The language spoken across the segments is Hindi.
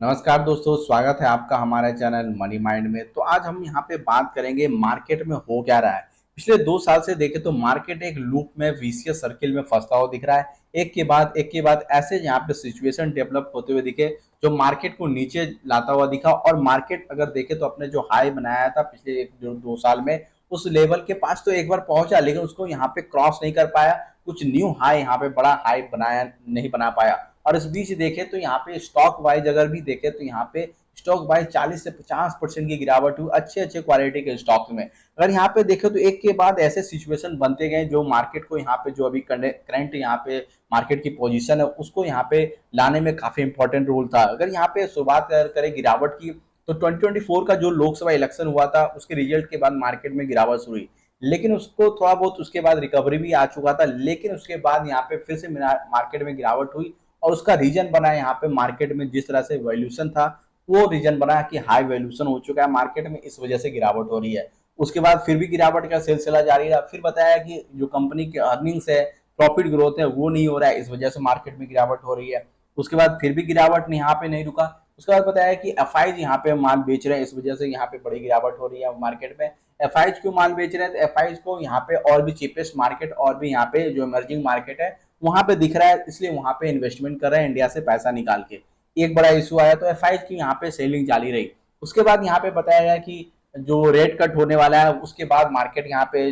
नमस्कार दोस्तों, स्वागत है आपका हमारे चैनल मनी माइंड में। तो आज हम यहाँ पे बात करेंगे मार्केट में हो क्या रहा है। पिछले 2 साल से देखें तो मार्केट एक लूप में विशियस सर्किल में फंसता हुआ दिख रहा है। एक के बाद ऐसे यहाँ पे सिचुएशन डेवलप होते हुए दिखे जो मार्केट को नीचे लाता हुआ दिखा। और मार्केट अगर देखे तो अपने जो हाई बनाया था पिछले एक जो 2 साल में, उस लेवल के पास तो एक बार पहुंचा, लेकिन उसको यहाँ पे क्रॉस नहीं कर पाया। कुछ न्यू हाई यहाँ पे बड़ा हाई बनाया नहीं बना पाया। और इस बीच देखें तो यहाँ पे स्टॉक वाइज अगर भी देखें तो यहाँ पे स्टॉक वाइज 40 से 50% की गिरावट हुई अच्छे अच्छे क्वालिटी के स्टॉक में। अगर यहाँ पे देखें तो एक के बाद ऐसे सिचुएशन बनते गए जो मार्केट को यहाँ पे जो अभी करंट यहाँ पे मार्केट की पोजीशन है उसको यहाँ पे लाने में काफी इंपॉर्टेंट रोल था। अगर यहाँ पे शुरुआत करें गिरावट की, तो 2024 का जो लोकसभा इलेक्शन हुआ था उसके रिजल्ट के बाद मार्केट में गिरावट शुरू हुई, लेकिन उसको थोड़ा बहुत उसके बाद रिकवरी भी आ चुका था। लेकिन उसके बाद यहाँ पे फिर से मार्केट में गिरावट हुई और उसका रीजन बना यहाँ पे मार्केट में जिस तरह से वैल्यूशन था वो रीजन बना कि हाई वैल्यूशन हो चुका है मार्केट में, इस वजह से गिरावट हो रही है। उसके बाद फिर भी गिरावट का सिलसिला जारी रहा। फिर बताया कि जो कंपनी के अर्निंग्स है, प्रॉफिट ग्रोथ है, वो नहीं हो रहा है, इस वजह से मार्केट में गिरावट हो रही है। उसके बाद फिर भी गिरावट यहाँ पे नहीं रुका। उसके बाद बताया कि एफ यहाँ पे माल बेच रहे हैं, इस वजह से यहाँ पे बड़ी गिरावट हो रही है मार्केट में। एफ क्यों माल बेच रहे हैं, तो एफ को यहाँ पे और भी चीपेस्ट मार्केट और भी यहाँ पे जो इमर्जिंग मार्केट है वहां पे दिख रहा है, इसलिए वहां पे इन्वेस्टमेंट कर रहे हैं इंडिया से पैसा निकाल के। एक बड़ा इशू आया तो एफ की यहाँ पे सेलिंग जारी रही। उसके बाद यहाँ पे बताया गया कि जो रेट कट होने वाला है उसके बाद मार्केट यहाँ पे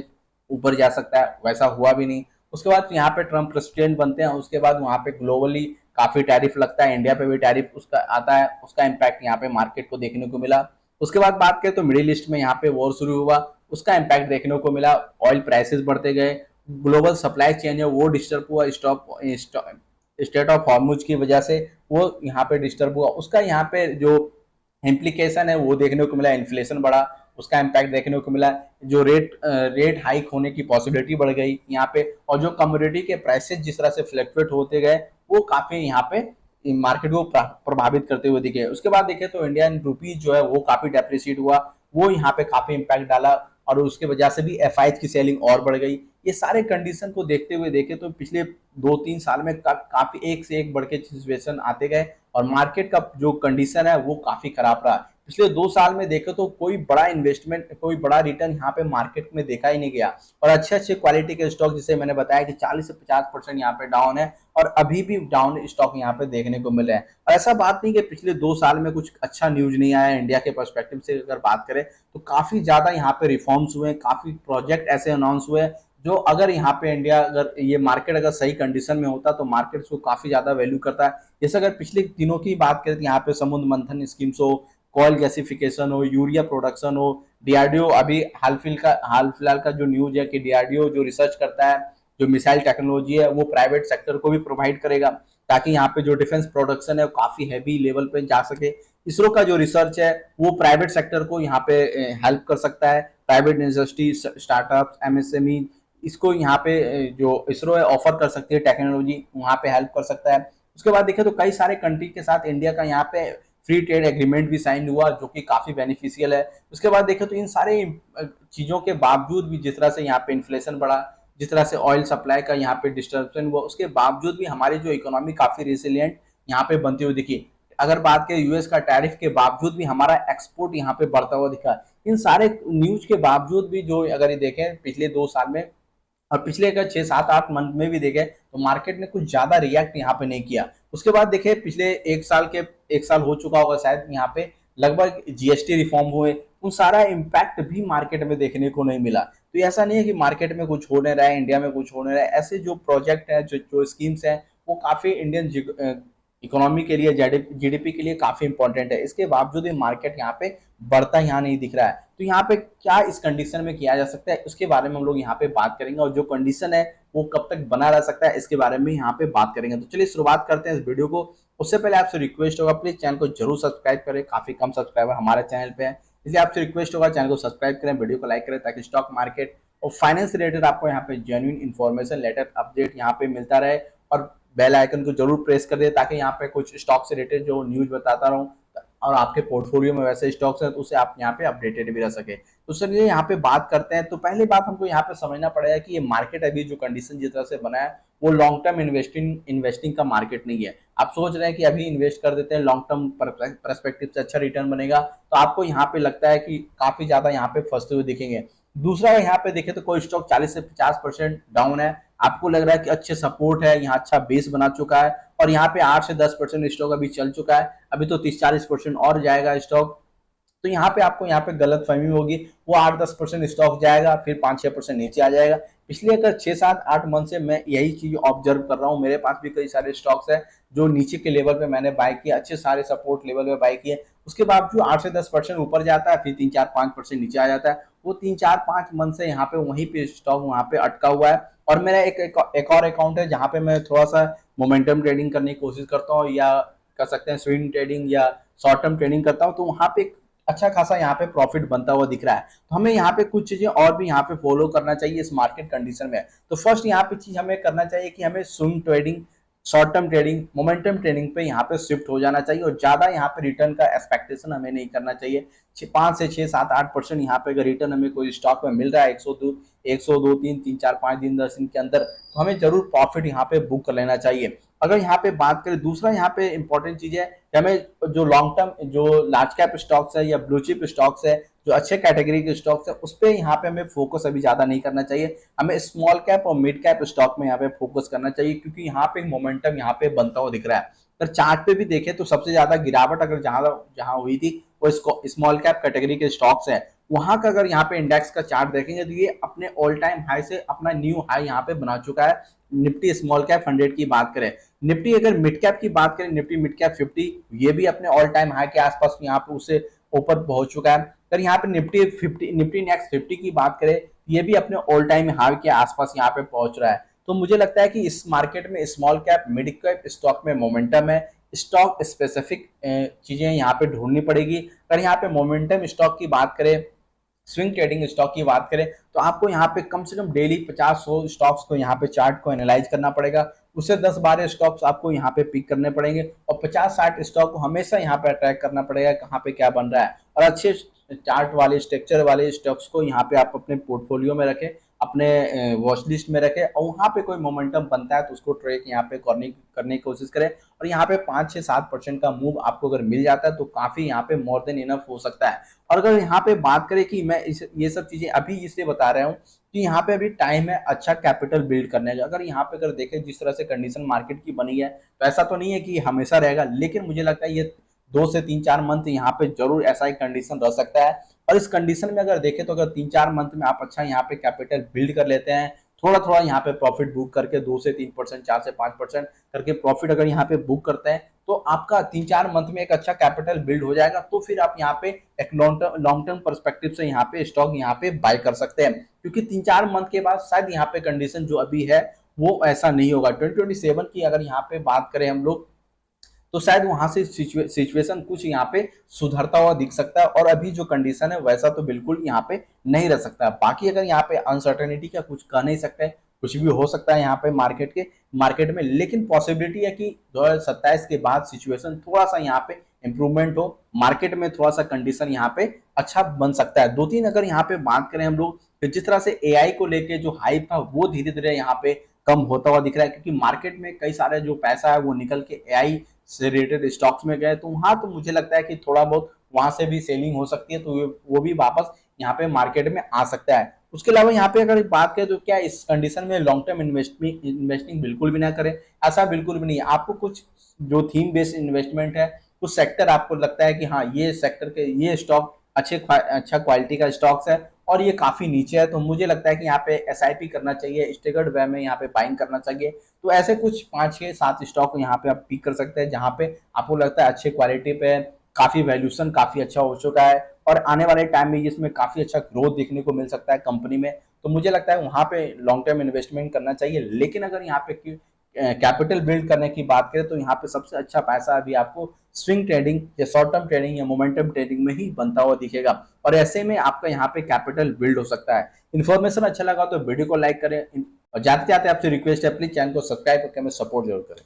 ऊपर जा सकता है, वैसा हुआ भी नहीं। उसके बाद यहाँ पे ट्रम्प प्रेसिडेंट बनते हैं, उसके बाद वहां पे ग्लोबली काफी टैरिफ लगता है, इंडिया पे भी टैरिफ उसका आता है, उसका इम्पैक्ट यहाँ पे मार्केट को देखने को मिला। उसके बाद बात करें तो मिडिल ईस्ट में यहाँ पे वॉर शुरू हुआ, उसका इम्पैक्ट देखने को मिला। ऑयल प्राइसेस बढ़ते गए, ग्लोबल सप्लाई चेन है वो डिस्टर्ब हुआ, स्टेट ऑफ हॉर्मुज की वजह से वो यहाँ पे डिस्टर्ब हुआ। उसका यहाँ पे जो इम्प्लीकेशन है वो देखने को मिला, इन्फ्लेशन बढ़ा, उसका इम्पैक्ट देखने को मिला। जो रेट हाइक होने की पॉसिबिलिटी बढ़ गई यहाँ पे, और जो कमोडिटी के प्राइसेस जिस तरह से फ्लक्चुएट होते गए वो काफी यहाँ पे मार्केट को प्रभावित करते हुए दिखे। उसके बाद देखे तो इंडियन रुपीज जो है वो काफी डेप्रिसिएट हुआ, वो यहाँ पे काफी इम्पैक्ट डाला, और उसके वजह से भी एफ की सेलिंग और बढ़ गई। ये सारे कंडीशन को देखते हुए देखे तो पिछले 2-3 साल में काफी एक से एक बढ़ के सिचुएशन आते गए और मार्केट का जो कंडीशन है वो काफी खराब रहा। पिछले 2 साल में देखे तो कोई बड़ा इन्वेस्टमेंट, कोई बड़ा रिटर्न यहाँ पे मार्केट में देखा ही नहीं गया। और अच्छे अच्छे क्वालिटी के स्टॉक जिसे मैंने बताया कि 40 से 50% यहाँ पे डाउन है, और अभी भी डाउन स्टॉक यहाँ पे देखने को मिले हैं। और ऐसा बात नहीं कि पिछले 2 साल में कुछ अच्छा न्यूज नहीं आया। इंडिया के पर्सपेक्टिव से अगर बात करें तो काफी ज्यादा यहाँ पे रिफॉर्म्स हुए, काफी प्रोजेक्ट ऐसे अनाउंस हुए जो अगर यहाँ पे इंडिया, अगर ये मार्केट अगर सही कंडीशन में होता तो मार्केट को काफी ज्यादा वैल्यू करता है। जैसे अगर पिछले दिनों की बात करें तो यहाँ पे समुद्र मंथन स्कीम्स हो, कॉयल गैसिफिकेशन हो, यूरिया प्रोडक्शन हो, डीआरडीओ अभी हाल फिलहाल का जो न्यूज है कि डीआरडीओ जो रिसर्च करता है, जो मिसाइल टेक्नोलॉजी है वो प्राइवेट सेक्टर को भी प्रोवाइड करेगा, ताकि यहाँ पे जो डिफेंस प्रोडक्शन है वो काफी हैवी लेवल पे जा सके। इसरो का जो रिसर्च है वो प्राइवेट सेक्टर को यहाँ पे हेल्प कर सकता है, प्राइवेट इंडस्ट्री, स्टार्टअप, एमएसएमई, इसको यहाँ पे जो इसरो है ऑफर कर सकती है टेक्नोलॉजी, वहाँ पे हेल्प कर सकता है। उसके बाद देखें तो कई सारे कंट्री के साथ इंडिया का यहाँ पे फ्री ट्रेड एग्रीमेंट भी साइन हुआ जो कि काफी बेनिफिशियल है। उसके बाद देखें तो इन सारे चीजों के बावजूद भी जिस तरह से यहाँ पे इन्फ्लेशन बढ़ा, जिस तरह से ऑयल सप्लाई का यहाँ पे डिस्टर्बेंस हुआ, उसके बावजूद भी हमारी जो इकोनॉमी काफी रेसिलियंट यहाँ पे बनती हुई दिखी। अगर बात करें यूएस का टैरिफ के बावजूद भी हमारा एक्सपोर्ट यहाँ पे बढ़ता हुआ दिखा। इन सारे न्यूज के बावजूद भी जो अगर ये देखें पिछले 2 साल में और पिछले अगर 6-7-8 मंथ में भी देखे तो मार्केट ने कुछ ज्यादा रिएक्ट यहाँ पे नहीं किया। उसके बाद देखे पिछले एक साल हो चुका होगा शायद, यहाँ पे लगभग जीएसटी रिफॉर्म हुए, उन सारा इम्पैक्ट भी मार्केट में देखने को नहीं मिला। तो ऐसा नहीं है कि मार्केट में कुछ होने रहा है, इंडिया में कुछ होने रहा है। ऐसे जो प्रोजेक्ट है, जो स्कीम्स हैं, वो काफी इंडियन इकोनॉमी के लिए, जीडीपी के लिए काफी इंपॉर्टेंट है। इसके बावजूद भी मार्केट यहाँ पे बढ़ता यहाँ नहीं दिख रहा है। तो यहाँ पे क्या इस कंडीशन में किया जा सकता है, उसके बारे में हम लोग यहाँ पे बात करेंगे, और जो कंडीशन है वो कब तक बना रह सकता है इसके बारे में यहाँ पे बात करेंगे। तो चलिए शुरुआत करते हैं इस वीडियो को। उससे पहले आपसे रिक्वेस्ट होगा प्लीज चैनल को जरूर सब्सक्राइब करें, काफी कम सब्सक्राइबर हमारे चैनल पे है, इसलिए आपसे रिक्वेस्ट होगा चैनल को सब्सक्राइब करें, वीडियो को लाइक करें, ताकि स्टॉक मार्केट और फाइनेंस रिलेटेड आपको यहाँ पे जेन्युइन इन्फॉर्मेशन, लेटेस्ट अपडेट यहाँ पे मिलता रहे। और बेल आइकन को जरूर प्रेस कर दे ताकि यहाँ पे कुछ स्टॉक से रिलेटेड जो न्यूज बताता रहूँ और आपके पोर्टफोलियो में वैसे स्टॉक्स हैं तो उसे आप यहाँ पे अपडेटेड भी रह सके। तो चलिए यहाँ पे बात करते हैं। तो पहली बात हमको यहाँ पे समझना पड़ेगा कि ये मार्केट अभी जो कंडीशन जिस तरह से बना है वो लॉन्ग टर्म इन्वेस्टिंग का मार्केट नहीं है। आप सोच रहे हैं कि अभी इन्वेस्ट कर देते हैं, लॉन्ग टर्म परस्पेक्टिव से अच्छा रिटर्न बनेगा, तो आपको यहाँ पे लगता है कि काफी ज्यादा यहाँ पे फंसते हुए दिखेंगे। दूसरा यहाँ पे देखें तो कोई स्टॉक 40 से 50% डाउन है, आपको लग रहा है कि अच्छे सपोर्ट है, यहाँ अच्छा बेस बना चुका है और यहाँ पे 8 से 10% स्टॉक अभी चल चुका है, अभी तो 30-40% और जाएगा स्टॉक। तो यहाँ पे आपको यहाँ पे गलत फहमी होगी, वो 8-10% स्टॉक जाएगा फिर 5-6% नीचे आ जाएगा। पिछले अगर 6-7-8 मंथ से मैं यही चीज ऑब्जर्व कर रहा हूँ। मेरे पास भी कई सारे स्टॉक्स है जो नीचे के लेवल पे मैंने बाय किया, अच्छे सारे सपोर्ट लेवल पे बाय किए, उसके बाद जो 8 से 10% ऊपर जाता है फिर 3-4-5% नीचे आ जाता है। वो 3-4-5 मंथ से यहाँ पे वहीं पे स्टॉक वहाँ पे अटका हुआ है। और मेरा एक और अकाउंट है जहाँ पे मैं थोड़ा सा मोमेंटम ट्रेडिंग करने की कोशिश करता हूँ, या कर सकते हैं स्विंग ट्रेडिंग या शॉर्ट टर्म ट्रेडिंग करता हूँ। तो वहाँ पे अच्छा खासा यहाँ पे प्रॉफिट बनता हुआ दिख रहा है। तो हमें यहाँ पे कुछ चीजें और भी यहाँ पे फॉलो करना चाहिए इस मार्केट कंडीशन में। तो फर्स्ट यहाँ पे चीज हमें करना चाहिए कि हमें swing trading, short term trading, momentum trading पे यहाँ पे शिफ्ट हो जाना चाहिए और ज्यादा यहाँ पे रिटर्न का एक्सपेक्टेशन हमें नहीं करना चाहिए। 5 से 6-7-8% यहाँ पे अगर रिटर्न हमें कोई स्टॉक में मिल रहा है 100-200-3-4-5 दिन 10 दिन के अंदर, तो हमें जरूर प्रॉफिट यहाँ पे बुक कर लेना चाहिए। अगर यहाँ पे बात करें, दूसरा यहाँ पे इंपॉर्टेंट चीज है कि हमें जो लॉन्ग टर्म जो लार्ज कैप स्टॉक्स है या ब्लू चिप स्टॉक्स है, जो अच्छे कैटेगरी के स्टॉक्स है, उस पर यहाँ पे हमें फोकस अभी ज्यादा नहीं करना चाहिए। हमें स्मॉल कैप और मिड कैप स्टॉक में यहाँ पे फोकस करना चाहिए, क्योंकि यहाँ पे मोमेंटम यहाँ पे बनता हुआ दिख रहा है। अगर चार्ट पे भी देखें तो सबसे ज्यादा गिरावट अगर जहां जहां हुई थी वो स्मॉल कैप कैटेगरी के स्टॉक्स है। वहां का अगर यहाँ पे इंडेक्स का चार्ट देखेंगे तो ये अपने ऑल टाइम हाई से अपना न्यू हाई यहाँ पे बना चुका है। निफ्टी स्मॉल कैप 100 की बात करें, निफ्टी अगर मिड कैप की बात करें, निफ्टी मिड कैप 50, ये भी अपने ऑल टाइम हाई के आसपास यहाँ पे उसे ऊपर पहुंच चुका है। अगर यहाँ पे निफ्टी नेक्स्ट 50 की बात करें, ये भी अपने ऑल टाइम हाई के आसपास यहाँ पे पहुंच रहा है। तो मुझे लगता है कि इस मार्केट में small cap mid cap stock में मोमेंटम है। स्टॉक स्पेसिफिक चीजें यहाँ पे ढूंढनी पड़ेगी। अगर यहाँ पे मोमेंटम स्टॉक की बात करें, स्विंग ट्रेडिंग स्टॉक की बात करें, तो आपको यहाँ पे कम से कम डेली 50-100 स्टॉक्स को यहाँ पे चार्ट को एनालाइज करना पड़ेगा। उससे 10-12 स्टॉक्स आपको यहाँ पे पिक करने पड़ेंगे और 50-60 स्टॉक को हमेशा यहाँ पे अट्रैक्ट करना पड़ेगा कहाँ पे क्या बन रहा है। और अच्छे चार्ट वाले स्ट्रक्चर वाले स्टॉक्स को यहाँ पे आप अपने पोर्टफोलियो में रखें, अपने वॉच लिस्ट में रखें, और वहाँ पे कोई मोमेंटम बनता है तो उसको ट्रेक यहाँ पे करने की कोशिश करें। और यहाँ पे 5-7% का मूव आपको अगर मिल जाता है तो काफी यहाँ पे मोर देन इनफ हो सकता है। और अगर यहाँ पे बात करें कि मैं ये सब चीजें अभी इसलिए बता रहा हूँ कि यहाँ पे अभी टाइम है अच्छा कैपिटल बिल्ड करने का। अगर यहाँ पे अगर देखें जिस तरह से कंडीशन मार्केट की बनी है, तो ऐसा तो नहीं है कि हमेशा रहेगा, लेकिन मुझे लगता है ये 2 से 3-4 मंथ यहाँ पे जरूर ऐसा ही कंडीशन रह सकता है। और इस कंडीशन में अगर देखें तो अगर 3-4 मंथ में आप अच्छा यहाँ पे कैपिटल बिल्ड कर लेते हैं, थोड़ा थोड़ा यहाँ पे प्रॉफिट बुक करके 2 से 3%, 4 से 5% करके प्रॉफिट अगर यहाँ पे बुक करते हैं, तो आपका 3-4 मंथ में एक अच्छा कैपिटल बिल्ड हो जाएगा। तो फिर आप यहाँ पे एक लॉन्ग टर्म परस्पेक्टिव से यहाँ पे स्टॉक यहाँ पे बाय कर सकते हैं, क्योंकि 3-4 मंथ के बाद शायद यहाँ पे कंडीशन जो अभी है वो ऐसा नहीं होगा। 2027 की अगर यहाँ पे बात करें हम लोग, तो शायद वहां से सिचुएशन कुछ यहाँ पे सुधरता हुआ दिख सकता है, और अभी जो कंडीशन है वैसा तो बिल्कुल यहाँ पे नहीं रह सकता। बाकी अगर यहाँ पे अनसर्टेनिटी का कुछ कह नहीं सकते, कुछ भी हो सकता है यहाँ पे मार्केट में, लेकिन पॉसिबिलिटी है कि 2027 के बाद सिचुएशन थोड़ा सा यहाँ पे इंप्रूवमेंट हो, मार्केट में थोड़ा सा कंडीशन यहाँ पे अच्छा बन सकता है। 2-3 अगर यहाँ पे बात करें हम लोग, तो जिस तरह से एआई को लेके जो हाइप था वो धीरे धीरे यहाँ पे कम होता हुआ दिख रहा है, क्योंकि मार्केट में कई सारे जो पैसा है वो निकल के एआई से रिलेटेड स्टॉक्स में गए। तो वहां तो मुझे लगता है कि थोड़ा बहुत वहां से भी सेलिंग हो सकती है, तो वो भी वापस यहाँ पे मार्केट में आ सकता है। उसके अलावा यहाँ पे अगर बात करें तो क्या इस कंडीशन में लॉन्ग टर्म इन्वेस्टिंग बिल्कुल भी ना करें? ऐसा बिल्कुल भी नहीं है। आपको कुछ जो थीम बेस्ड इन्वेस्टमेंट है, कुछ सेक्टर आपको लगता है कि हाँ ये सेक्टर के ये स्टॉक अच्छा क्वालिटी का स्टॉक्स है और ये काफी नीचे है, तो मुझे लगता है कि यहाँ पे एसआईपी करना चाहिए, स्टेगर्ड वे में यहाँ पे बाइंग करना चाहिए। तो ऐसे कुछ 5-6-7 स्टॉक यहाँ पे आप पिक कर सकते हैं जहाँ पे आपको लगता है अच्छे क्वालिटी पे काफी वैल्यूएशन काफी अच्छा हो चुका है और आने वाले टाइम में इसमें काफी अच्छा ग्रोथ देखने को मिल सकता है कंपनी में। तो मुझे लगता है वहां पे लॉन्ग टर्म इन्वेस्टमेंट करना चाहिए। लेकिन अगर यहाँ पे कैपिटल बिल्ड करने की बात करें तो यहाँ पे सबसे अच्छा पैसा अभी आपको स्विंग ट्रेडिंग या शॉर्ट टर्म ट्रेडिंग या मोमेंटम ट्रेडिंग में ही बनता हुआ दिखेगा, और ऐसे में आपका यहाँ पे कैपिटल बिल्ड हो सकता है। इन्फॉर्मेशन अच्छा लगा तो वीडियो को लाइक करें, और जाते जाते आपसे रिक्वेस्ट है प्लीज चैनल को सब्सक्राइब करके हमें सपोर्ट जरूर करें।